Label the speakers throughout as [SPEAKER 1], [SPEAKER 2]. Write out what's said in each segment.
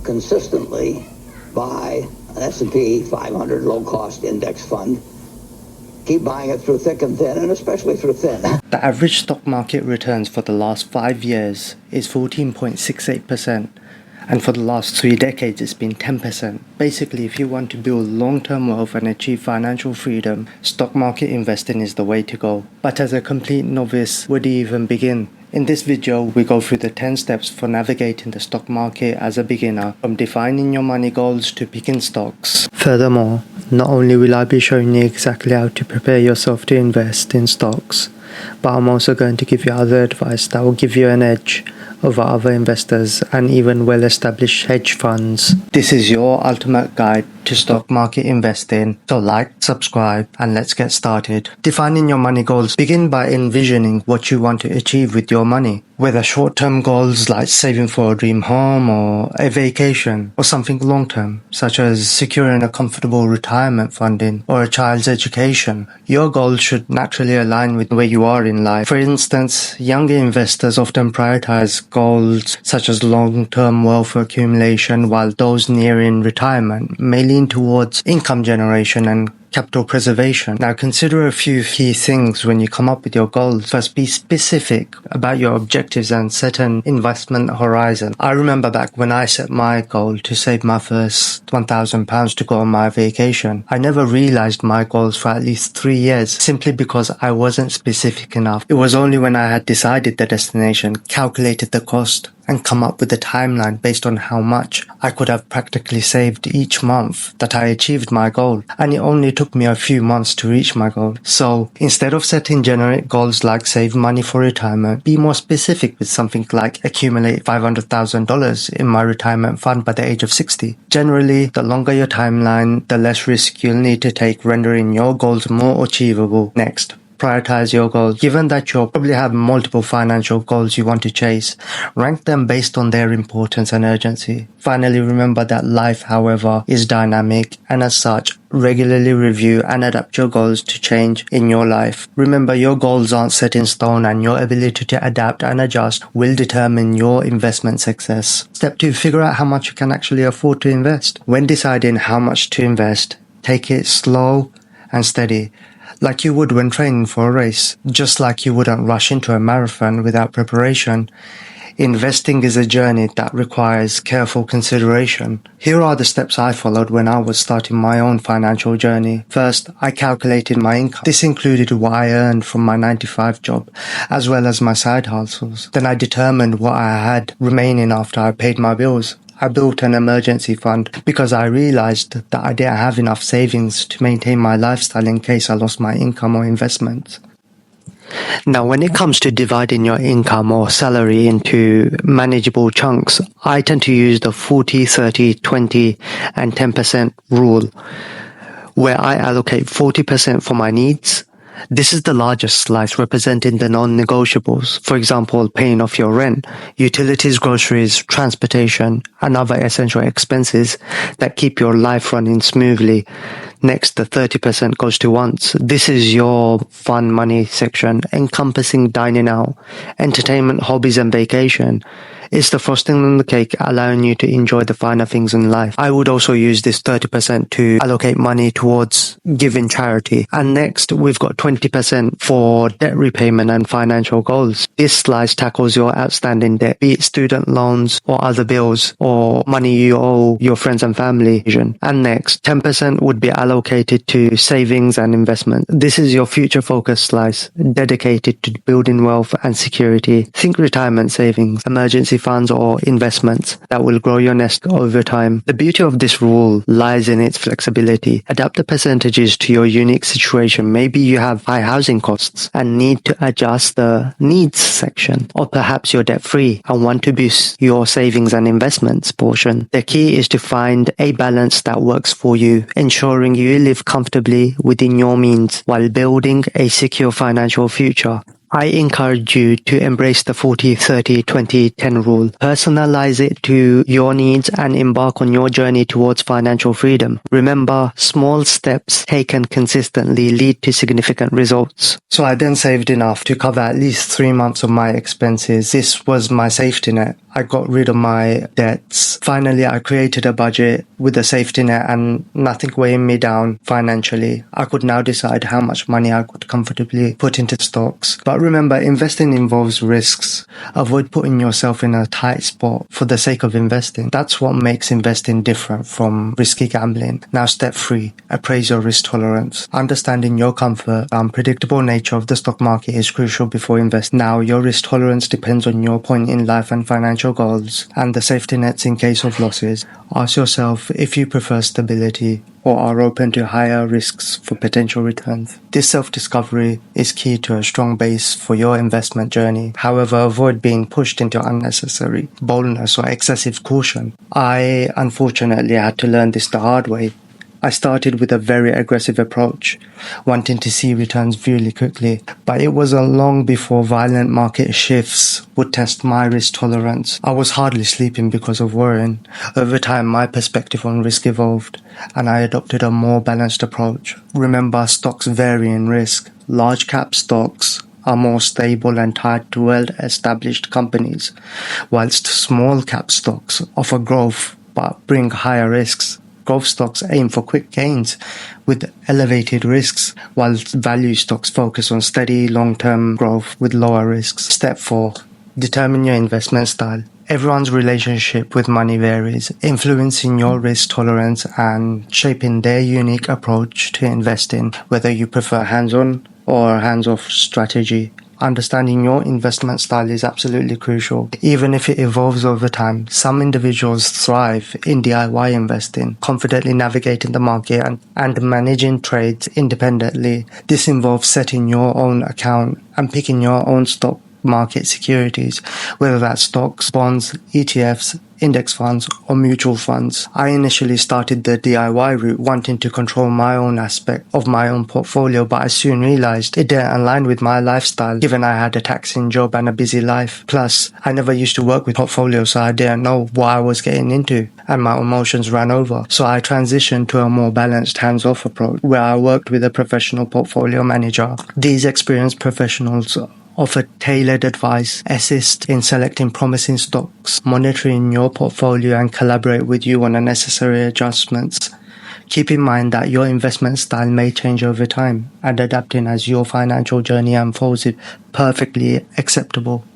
[SPEAKER 1] consistently buy an S&P 500 low-cost index fund. Keep buying it through thick and thin, and especially through thin.
[SPEAKER 2] The average stock market returns for the last 5 years is 14.68%, and for the last 3 decades it's been 10%. Basically, if you want to build long-term wealth and achieve financial freedom, stock market investing is the way to go. But as a complete novice, where do you even begin? In this video, we go through the 10 steps for navigating the stock market as a beginner, from defining your money goals to picking stocks. Furthermore, not only will I be showing you exactly how to prepare yourself to invest in stocks, but I'm also going to give you other advice that will give you an edge over other investors and even well-established hedge funds. This is your ultimate guide to stock market investing, so like, subscribe, and let's get started. Defining your money goals. Begin by envisioning what you want to achieve with your money, whether short-term goals like saving for a dream home or a vacation, or something long-term, such as securing a comfortable retirement funding or a child's education. Your goals should naturally align with where you are in life. For instance, younger investors often prioritize goals such as long-term wealth accumulation, while those nearing retirement may lean towards income generation and capital preservation. Now, consider a few key things when you come up with your goals. First, be specific about your objectives and set an investment horizon. I remember back when I set my goal to save my first £1,000 to go on my vacation. I never realized my goals for at least 3 years simply because I wasn't specific enough. It was only when I had decided the destination, calculated the cost, and come up with a timeline based on how much I could have practically saved each month that I achieved my goal. And it only took me a few months to reach my goal. So instead of setting generic goals like save money for retirement, be more specific with something like accumulate $500,000 in my retirement fund by the age of 60. Generally, the longer your timeline, the less risk you'll need to take, rendering your goals more achievable. Next, prioritize your goals. Given that you'll probably have multiple financial goals you want to chase, rank them based on their importance and urgency. Finally, remember that life, however, is dynamic, and as such, regularly review and adapt your goals to change in your life. Remember, your goals aren't set in stone, and your ability to adapt and adjust will determine your investment success. Step 2. Figure out how much you can actually afford to invest. When deciding how much to invest, take it slow and steady, like you would when training for a race. Just like you wouldn't rush into a marathon without preparation, investing is a journey that requires careful consideration. Here are the steps I followed when I was starting my own financial journey. First, I calculated my income. This included what I earned from my 9-to-5 job, as well as my side hustles. Then I determined what I had remaining after I paid my bills. I built an emergency fund because I realized that I didn't have enough savings to maintain my lifestyle in case I lost my income or investments. Now, when it comes to dividing your income or salary into manageable chunks, I tend to use the 40, 30, 20, and 10% rule, where I allocate 40% for my needs. This is the largest slice, representing the non-negotiables. For example, paying off your rent, utilities, groceries, transportation, and other essential expenses that keep your life running smoothly. Next, the 30% goes to wants. This is your fun money section, encompassing dining out, entertainment, hobbies, and vacation. It's the frosting on the cake, allowing you to enjoy the finer things in life. I would also use this 30% to allocate money towards giving charity. And next, we've got 20% for debt repayment and financial goals. This slice tackles your outstanding debt, be it student loans or other bills or money you owe your friends and family. And next, 10% would be allocated to savings and investment. This is your future-focused slice, dedicated to building wealth and security. Think retirement savings, emergency funds, or investments that will grow your nest over time. The beauty of this rule lies in its flexibility. Adapt the percentages to your unique situation. Maybe you have high housing costs and need to adjust the needs section, or perhaps you're debt-free and want to boost your savings and investments portion. The key is to find a balance that works for you, ensuring you live comfortably within your means while building a secure financial future. I encourage you to embrace the 40, 30, 20, 10 rule. Personalize it to your needs and embark on your journey towards financial freedom. Remember, small steps taken consistently lead to significant results. So I then saved enough to cover at least 3 months of my expenses. This was my safety net. I got rid of my debts. Finally, I created a budget with a safety net and nothing weighing me down financially. I could now decide how much money I could comfortably put into stocks. But remember, investing involves risks. Avoid putting yourself in a tight spot for the sake of investing. That's what makes investing different from risky gambling. Now, step 3, appraise your risk tolerance. Understanding your comfort, the unpredictable nature of the stock market is crucial before investing. Now, your risk tolerance depends on your point in life and financial goals and the safety nets in case of losses. Ask yourself if you prefer stability or are open to higher risks for potential returns. This self-discovery is key to a strong base for your investment journey. However, avoid being pushed into unnecessary boldness or excessive caution. I unfortunately had to learn this the hard way. I started with a very aggressive approach, wanting to see returns really quickly, but it wasn't long before violent market shifts would test my risk tolerance. I was hardly sleeping because of worrying. Over time, my perspective on risk evolved, and I adopted a more balanced approach. Remember, stocks vary in risk. Large cap stocks are more stable and tied to well-established companies, whilst small cap stocks offer growth but bring higher risks. Growth stocks aim for quick gains with elevated risks, whilst value stocks focus on steady long-term growth with lower risks. Step 4. Determine your investment style. Everyone's relationship with money varies, influencing your risk tolerance and shaping their unique approach to investing, whether you prefer hands-on or hands-off strategy. Understanding your investment style is absolutely crucial, even if it evolves over time. Some individuals thrive in DIY investing, confidently navigating the market and managing trades independently. This involves setting your own account and picking your own stock market securities, whether that's stocks, bonds, ETFs, index funds, or mutual funds. I initially started the DIY route wanting to control my own aspect of my own portfolio, but I soon realized it didn't align with my lifestyle, given I had a taxing job and a busy life. Plus, I never used to work with portfolios, so I didn't know what I was getting into, and my emotions ran over. So I transitioned to a more balanced hands-off approach, where I worked with a professional portfolio manager. These experienced professionals offer tailored advice, assist in selecting promising stocks, monitoring your portfolio, and collaborate with you on the necessary adjustments. Keep in mind that your investment style may change over time, and adapting as your financial journey unfolds is perfectly acceptable.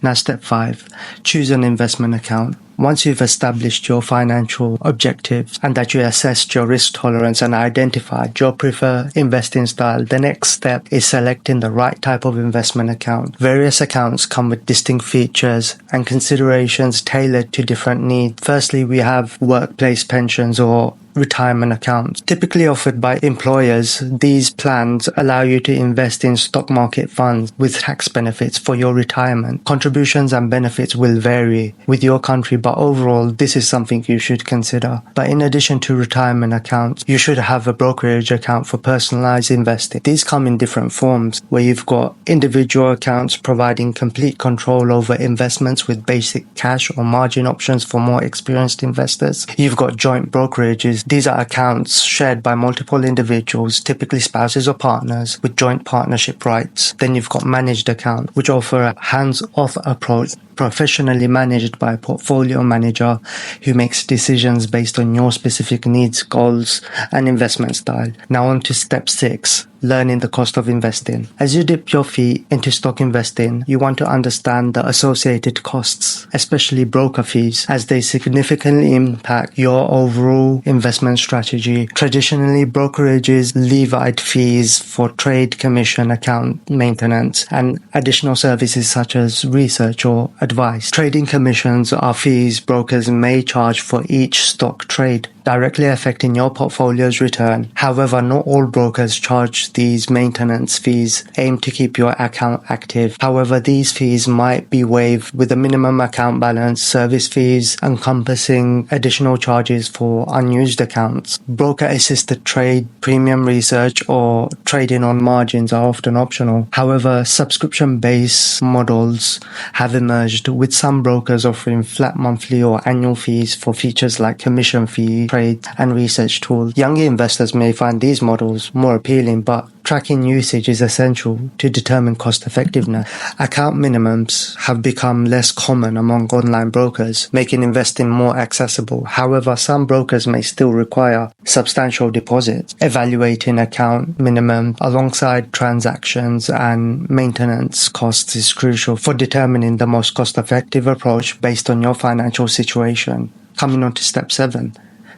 [SPEAKER 2] Now, step 5. Choose an investment account. Once you've established your financial objectives and that you assessed your risk tolerance and identified your preferred investing style, the next step is selecting the right type of investment account. Various accounts come with distinct features and considerations tailored to different needs. Firstly, we have workplace pensions or retirement accounts. Typically offered by employers, these plans allow you to invest in stock market funds with tax benefits for your retirement. Contributions and benefits will vary with your country, but overall, this is something you should consider. But in addition to retirement accounts, you should have a brokerage account for personalized investing. These come in different forms, where you've got individual accounts providing complete control over investments with basic cash or margin options for more experienced investors. You've got joint brokerages. These are accounts shared by multiple individuals, typically spouses or partners, with joint partnership rights. Then you've got managed accounts, which offer a hands-off approach, professionally managed by a portfolio manager who makes decisions based on your specific needs, goals, and investment style. Now on to step 6. Learning the cost of investing. As you dip your feet into stock investing, you want to understand the associated costs, especially broker fees, as they significantly impact your overall investment strategy. Traditionally, brokerages levied fees for trade commission, account maintenance, and additional services such as research or advice. Trading commissions are fees brokers may charge for each stock trade, directly affecting your portfolio's return. However, not all brokers charge these maintenance fees aimed to keep your account active. However, these fees might be waived with a minimum account balance, service fees encompassing additional charges for unused accounts. Broker-assisted trade, premium research, or trading on margins are often optional. However, subscription-based models have emerged, with some brokers offering flat monthly or annual fees for features like commission fee, trades, and research tools. Younger investors may find these models more appealing, but tracking usage is essential to determine cost effectiveness. Account minimums have become less common among online brokers, making investing more accessible. However, some brokers may still require substantial deposits. Evaluating account minimum alongside transactions and maintenance costs is crucial for determining the most cost-effective approach based on your financial situation. Coming on to step 7.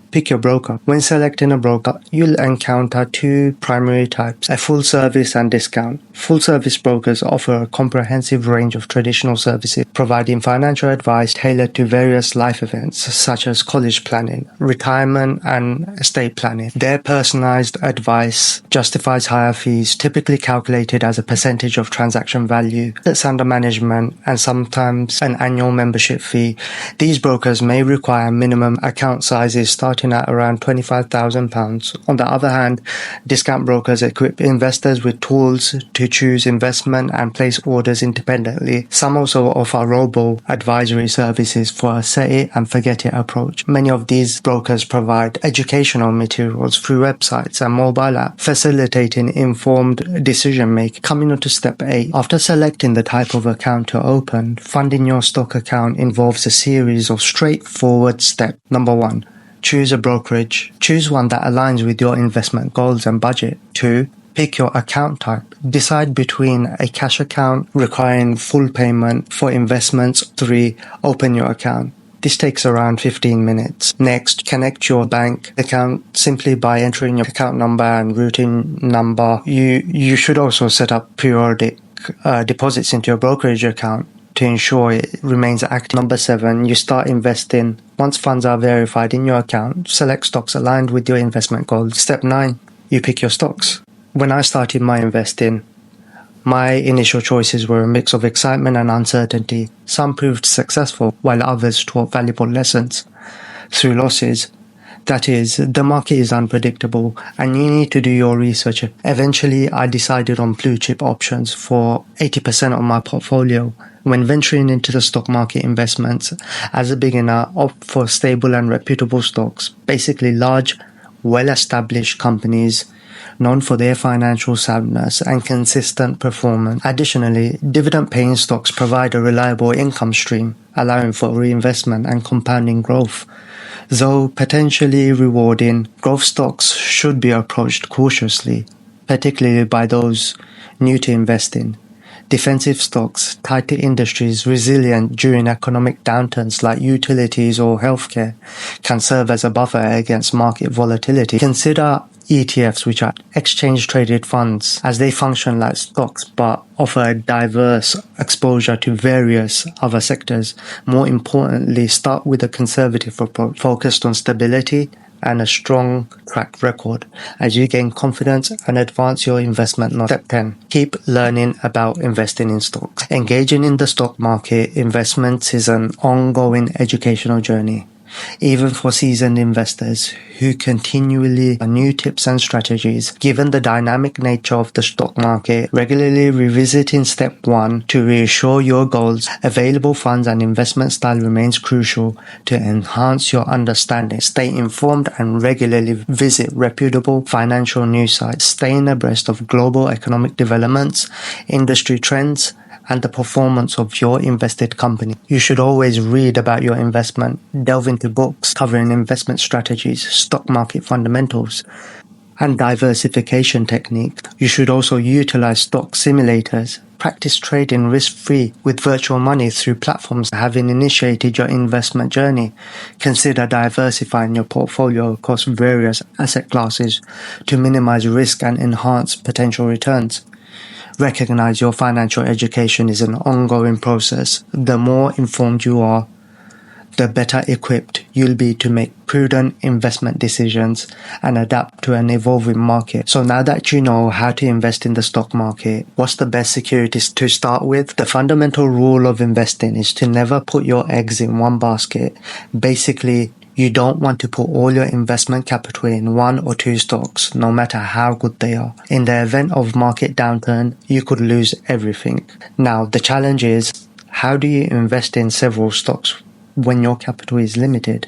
[SPEAKER 2] Pick your broker. When selecting a broker, you'll encounter two primary types, a full service and discount. Full service brokers offer a comprehensive range of traditional services, providing financial advice tailored to various life events such as college planning, retirement, and estate planning. Their personalized advice justifies higher fees, typically calculated as a percentage of transaction value, assets under management, and sometimes an annual membership fee. These brokers may require minimum account sizes starting at around £25,000. On the other hand, discount brokers equip investors with tools to choose investment and place orders independently. Some also offer robo-advisory services for a set-it-and-forget-it approach. Many of these brokers provide educational materials through websites and mobile apps, facilitating informed decision-making. Coming on to step 8. After selecting the type of account to open, funding your stock account involves a series of straightforward steps. Number 1. Choose a brokerage. Choose one that aligns with your investment goals and budget. 2. Pick your account type. Decide between a cash account requiring full payment for investments. 3. Open your account. This takes around 15 minutes. Next, connect your bank account simply by entering your account number and routing number. You should also set up periodic deposits into your brokerage account to ensure it remains active. Number 7, you start investing. Once funds are verified in your account, select stocks aligned with your investment goals. Step 9, you pick your stocks. When I started my investing, my initial choices were a mix of excitement and uncertainty. Some proved successful, while others taught valuable lessons through losses. That is, the market is unpredictable and you need to do your research. Eventually, I decided on blue chip options for 80% of my portfolio. When venturing into the stock market investments, as a beginner, opt for stable and reputable stocks, basically large, well-established companies known for their financial soundness and consistent performance. Additionally, dividend-paying stocks provide a reliable income stream, allowing for reinvestment and compounding growth. Though potentially rewarding, growth stocks should be approached cautiously, particularly by those new to investing. Defensive stocks tied to industries resilient during economic downturns like utilities or healthcare can serve as a buffer against market volatility. Consider ETFs, which are exchange-traded funds, as they function like stocks but offer a diverse exposure to various other sectors. More importantly, start with a conservative approach focused on stability and a strong track record as you gain confidence and advance your investment knowledge. Step 10. Keep learning about investing in stocks. Engaging in the stock market investments is an ongoing educational journey. Even for seasoned investors who continually learn new tips and strategies. Given the dynamic nature of the stock market, regularly revisiting step 1 to reassure your goals, available funds and investment style remains crucial to enhance your understanding. Stay informed and regularly visit reputable financial news sites. Staying abreast of global economic developments, industry trends, and the performance of your invested company. You should always read about your investment, delve into books covering investment strategies, stock market fundamentals, and diversification techniques. You should also utilize stock simulators. Practice trading risk-free with virtual money through platforms having initiated your investment journey. Consider diversifying your portfolio across various asset classes to minimize risk and enhance potential returns. Recognize your financial education is an ongoing process. The more informed you are, the better equipped you'll be to make prudent investment decisions and adapt to an evolving market. So now that you know how to invest in the stock market, what's the best securities to start with? The fundamental rule of investing is to never put your eggs in one basket. Basically, you don't want to put all your investment capital in one or two stocks, no matter how good they are. In the event of market downturn, you could lose everything. Now, the challenge is, how do you invest in several stocks when your capital is limited?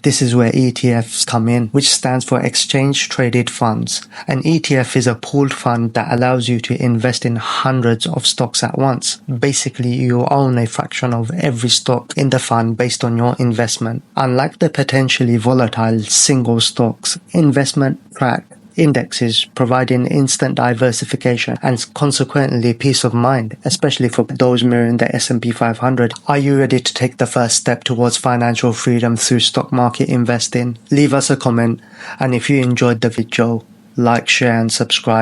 [SPEAKER 2] This is where ETFs come in, which stands for Exchange Traded Funds. An ETF is a pooled fund that allows you to invest in hundreds of stocks at once. Basically, you own a fraction of every stock in the fund based on your investment. Unlike the potentially volatile single stocks, investment track indexes providing instant diversification and consequently peace of mind, especially for those mirroring the S&P 500. Are you ready to take the first step towards financial freedom through stock market investing? Leave us a comment, and if you enjoyed the video, like, share and subscribe.